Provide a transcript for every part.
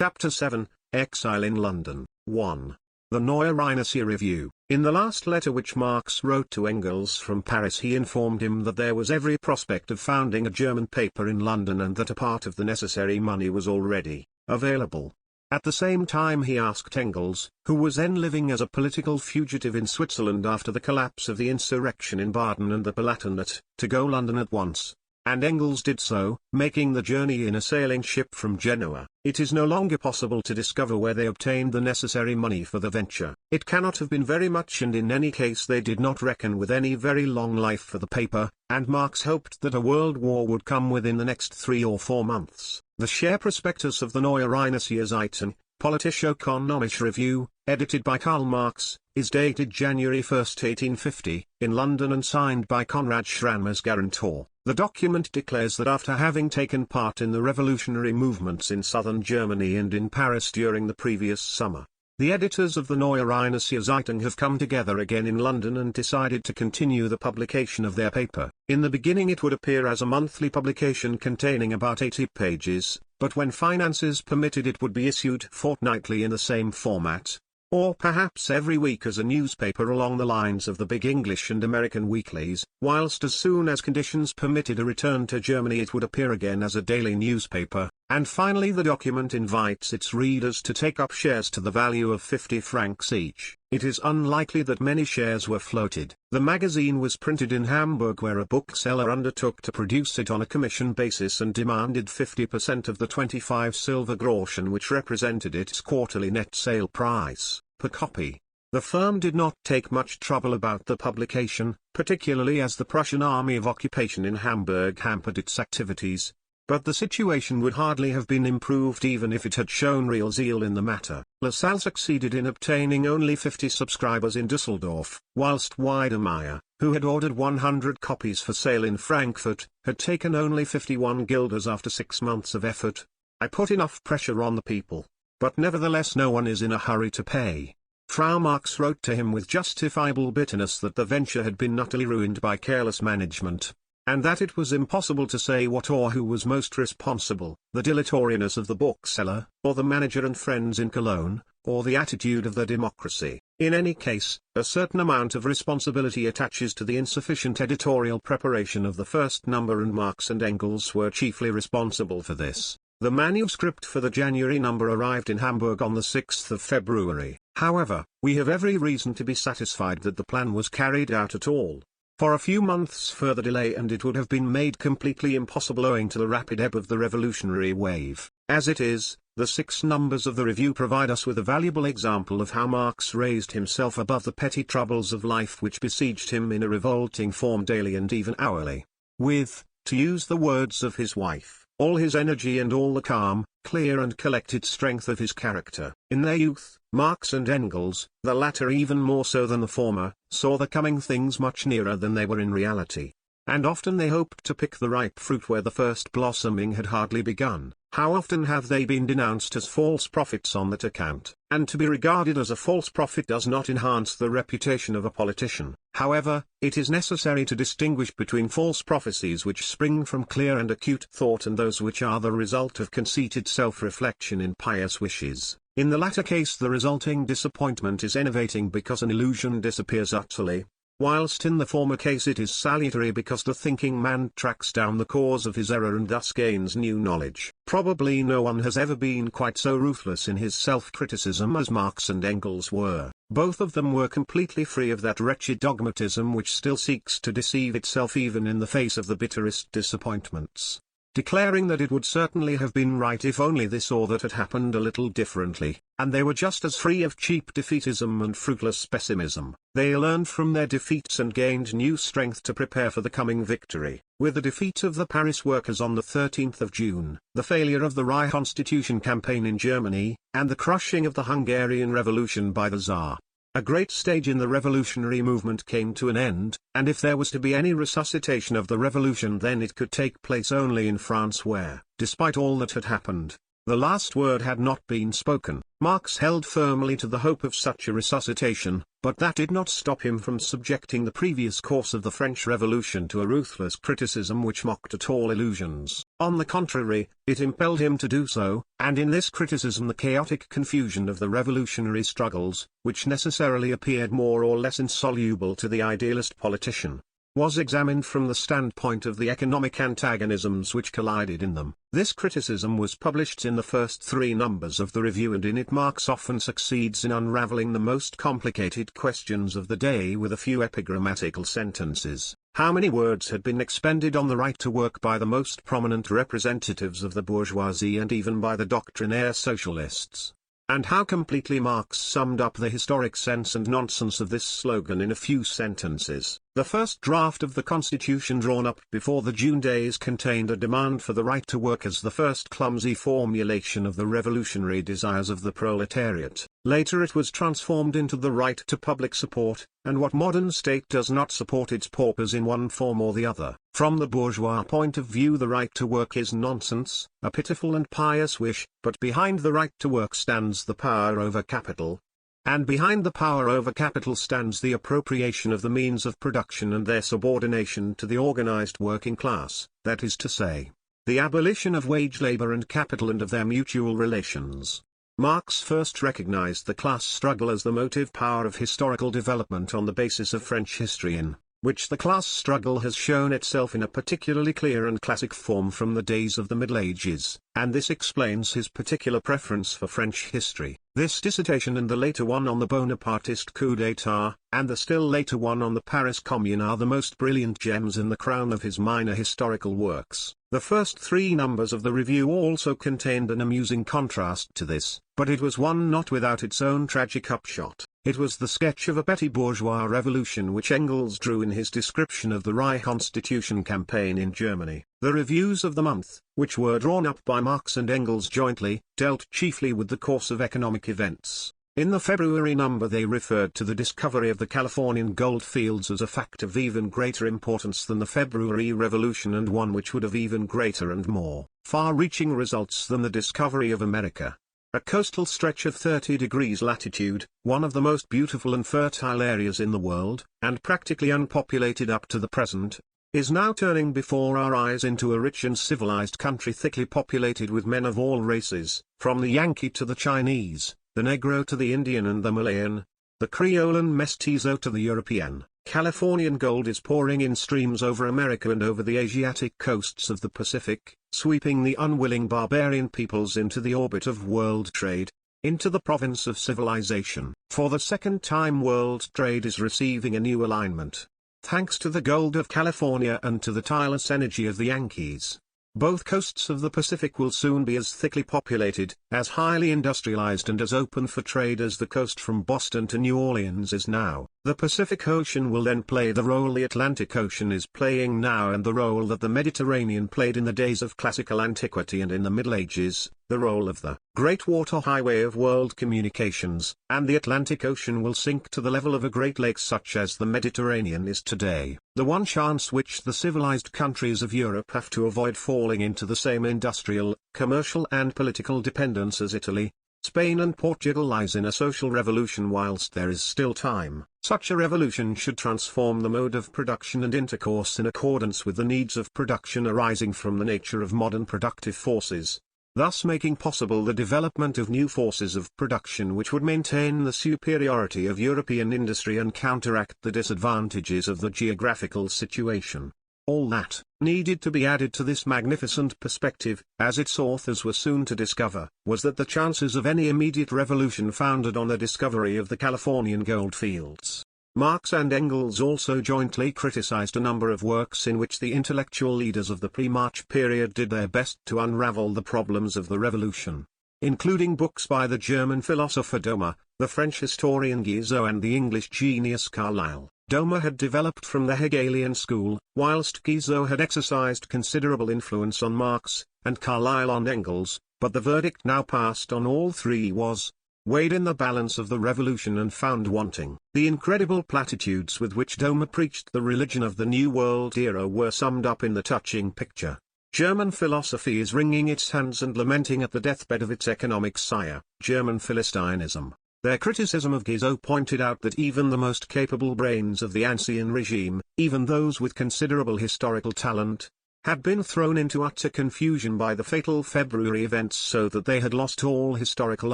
Chapter 7, Exile in London. 1. The Neue Rheinische Review. In the last letter which Marx wrote to Engels from Paris, he informed him that there was every prospect of founding a German paper in London and that a part of the necessary money was already available. At the same time he asked Engels, who was then living as a political fugitive in Switzerland after the collapse of the insurrection in Baden and the Palatinate, to go London at once. And Engels did so, making the journey in a sailing ship from Genoa. It is no longer possible to discover where they obtained the necessary money for the venture. It cannot have been very much, and in any case they did not reckon with any very long life for the paper, and Marx hoped that a world war would come within the next 3 or 4 months. The share prospectus of the Neue Rheinische Zeitung, Politisch-Ökonomische Review, edited by Karl Marx, is dated January 1, 1850, in London and signed by Conrad Schramm as guarantor. The document declares that after having taken part in the revolutionary movements in southern Germany and in Paris during the previous summer, the editors of the Neue Rheinische Zeitung have come together again in London and decided to continue the publication of their paper. In the beginning it would appear as a monthly publication containing about 80 pages, but when finances permitted it would be issued fortnightly in the same format, or perhaps every week as a newspaper along the lines of the big English and American weeklies, whilst as soon as conditions permitted a return to Germany it would appear again as a daily newspaper, and finally the document invites its readers to take up shares to the value of 50 francs each. It is unlikely that many shares were floated. The magazine was printed in Hamburg, where a bookseller undertook to produce it on a commission basis and demanded 50% of the 25 silver groschen which represented its quarterly net sale price, per copy. The firm did not take much trouble about the publication, particularly as the Prussian army of occupation in Hamburg hampered its activities. But the situation would hardly have been improved even if it had shown real zeal in the matter. Lassalle succeeded in obtaining only 50 subscribers in Düsseldorf, whilst Weidemeyer, who had ordered 100 copies for sale in Frankfurt, had taken only 51 guilders after 6 months of effort. I put enough pressure on the people, but nevertheless no one is in a hurry to pay. Frau Marx wrote to him with justifiable bitterness that the venture had been utterly ruined by careless management, and that it was impossible to say what or who was most responsible, the dilatoriness of the bookseller, or the manager and friends in Cologne, or the attitude of the democracy. In any case, a certain amount of responsibility attaches to the insufficient editorial preparation of the first number, and Marx and Engels were chiefly responsible for this. The manuscript for the January number arrived in Hamburg on the 6th of February. However, we have every reason to be satisfied that the plan was carried out at all. For a few months further delay and it would have been made completely impossible owing to the rapid ebb of the revolutionary wave. As it is, the 6 numbers of the review provide us with a valuable example of how Marx raised himself above the petty troubles of life which besieged him in a revolting form daily and even hourly, with, to use the words of his wife, all his energy and all the calm, clear and collected strength of his character. In their youth, Marx and Engels, the latter even more so than the former, saw the coming things much nearer than they were in reality. And often they hoped to pick the ripe fruit where the first blossoming had hardly begun. How often have they been denounced as false prophets on that account? And to be regarded as a false prophet does not enhance the reputation of a politician. However, it is necessary to distinguish between false prophecies which spring from clear and acute thought and those which are the result of conceited self-reflection in pious wishes. In the latter case the resulting disappointment is enervating because an illusion disappears utterly, whilst in the former case it is salutary because the thinking man tracks down the cause of his error and thus gains new knowledge. Probably no one has ever been quite so ruthless in his self-criticism as Marx and Engels were. Both of them were completely free of that wretched dogmatism which still seeks to deceive itself even in the face of the bitterest disappointments, declaring that it would certainly have been right if only this or that had happened a little differently, and they were just as free of cheap defeatism and fruitless pessimism. They learned from their defeats and gained new strength to prepare for the coming victory. With the defeat of the Paris workers on the 13th of June, the failure of the Reconstitution campaign in Germany, and the crushing of the Hungarian Revolution by the Tsar, a great stage in the revolutionary movement came to an end, and if there was to be any resuscitation of the revolution then it could take place only in France where, despite all that had happened, The last word had not been spoken. Marx held firmly to the hope of such a resuscitation, but that did not stop him from subjecting the previous course of the French Revolution to a ruthless criticism which mocked at all illusions. On the contrary, it impelled him to do so, and in this criticism the chaotic confusion of the revolutionary struggles, which necessarily appeared more or less insoluble to the idealist politician, was examined from the standpoint of the economic antagonisms which collided in them. This criticism was published in the first 3 numbers of the review, and in it Marx often succeeds in unraveling the most complicated questions of the day with a few epigrammatical sentences. How many words had been expended on the right to work by the most prominent representatives of the bourgeoisie and even by the doctrinaire socialists? And how completely Marx summed up the historic sense and nonsense of this slogan in a few sentences. The first draft of the Constitution drawn up before the June days contained a demand for the right to work as the first clumsy formulation of the revolutionary desires of the proletariat. Later it was transformed into the right to public support, and what modern state does not support its paupers in one form or the other. From the bourgeois point of view, the right to work is nonsense, a pitiful and pious wish, but behind the right to work stands the power over capital. And behind the power over capital stands the appropriation of the means of production and their subordination to the organized working class, that is to say, the abolition of wage labor and capital and of their mutual relations. Marx first recognized the class struggle as the motive power of historical development on the basis of French history, in which the class struggle has shown itself in a particularly clear and classic form from the days of the Middle Ages, and this explains his particular preference for French history. This dissertation and the later one on the Bonapartist coup d'état, and the still later one on the Paris Commune are the most brilliant gems in the crown of his minor historical works. The first 3 numbers of the review also contained an amusing contrast to this, but it was one not without its own tragic upshot. It was the sketch of a petty bourgeois revolution which Engels drew in his description of the Reconstitution campaign in Germany. The reviews of the month, which were drawn up by Marx and Engels jointly, dealt chiefly with the course of economic events. In the February number they referred to the discovery of the Californian gold fields as a fact of even greater importance than the February Revolution, and one which would have even greater and more far-reaching results than the discovery of America. A coastal stretch of 30 degrees latitude, one of the most beautiful and fertile areas in the world, and practically unpopulated up to the present, is now turning before our eyes into a rich and civilized country thickly populated with men of all races, from the Yankee to the Chinese, the Negro to the Indian and the Malayan, the Creole and Mestizo to the European. Californian gold is pouring in streams over America and over the Asiatic coasts of the Pacific, sweeping the unwilling barbarian peoples into the orbit of world trade, into the province of civilization. For the second time world trade is receiving a new alignment, thanks to the gold of California and to the tireless energy of the Yankees. Both coasts of the Pacific will soon be as thickly populated, as highly industrialized and as open for trade as the coast from Boston to New Orleans is now. The Pacific Ocean will then play the role the Atlantic Ocean is playing now, and the role that the Mediterranean played in the days of classical antiquity and in the Middle Ages, the role of the great water highway of world communications, and the Atlantic Ocean will sink to the level of a great lake such as the Mediterranean is today. The one chance which the civilized countries of Europe have to avoid falling into the same industrial, commercial and political dependence as Italy, Spain and Portugal lies in a social revolution whilst there is still time. Such a revolution should transform the mode of production and intercourse in accordance with the needs of production arising from the nature of modern productive forces, thus making possible the development of new forces of production which would maintain the superiority of European industry and counteract the disadvantages of the geographical situation. All that needed to be added to this magnificent perspective, as its authors were soon to discover, was that the chances of any immediate revolution founded on the discovery of the Californian gold fields. Marx and Engels also jointly criticized a number of works in which the intellectual leaders of the pre-March period did their best to unravel the problems of the revolution, including books by the German philosopher Dömer, the French historian Guizot and the English genius Carlyle. Dömer had developed from the Hegelian school, whilst Guizot had exercised considerable influence on Marx, and Carlyle on Engels, but the verdict now passed on all three was, weighed in the balance of the revolution and found wanting. The incredible platitudes with which Dömer preached the religion of the New World era were summed up in the touching picture. German philosophy is wringing its hands and lamenting at the deathbed of its economic sire, German Philistinism. Their criticism of Guizot pointed out that even the most capable brains of the ancien regime, even those with considerable historical talent, had been thrown into utter confusion by the fatal February events, so that they had lost all historical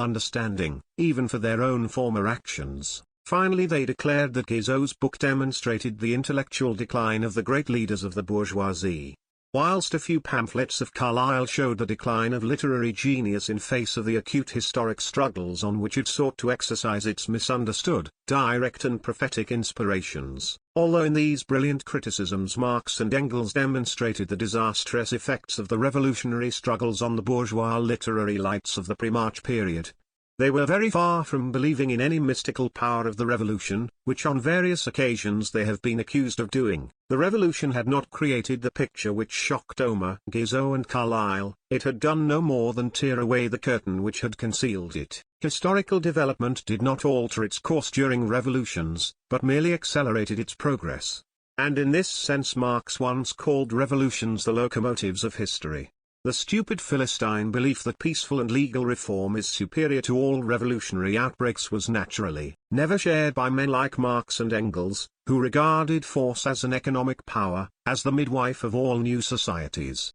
understanding, even for their own former actions. Finally, they declared that Guizot's book demonstrated the intellectual decline of the great leaders of the bourgeoisie. Whilst a few pamphlets of Carlyle showed the decline of literary genius in face of the acute historic struggles on which it sought to exercise its misunderstood, direct and prophetic inspirations, although in these brilliant criticisms Marx and Engels demonstrated the disastrous effects of the revolutionary struggles on the bourgeois literary lights of the pre-March period, they were very far from believing in any mystical power of the revolution, which on various occasions they have been accused of doing. The revolution had not created the picture which shocked Omer, Guizot and Carlyle, it had done no more than tear away the curtain which had concealed it. Historical development did not alter its course during revolutions, but merely accelerated its progress. And in this sense Marx once called revolutions the locomotives of history. The stupid Philistine belief that peaceful and legal reform is superior to all revolutionary outbreaks was naturally never shared by men like Marx and Engels, who regarded force as an economic power, as the midwife of all new societies.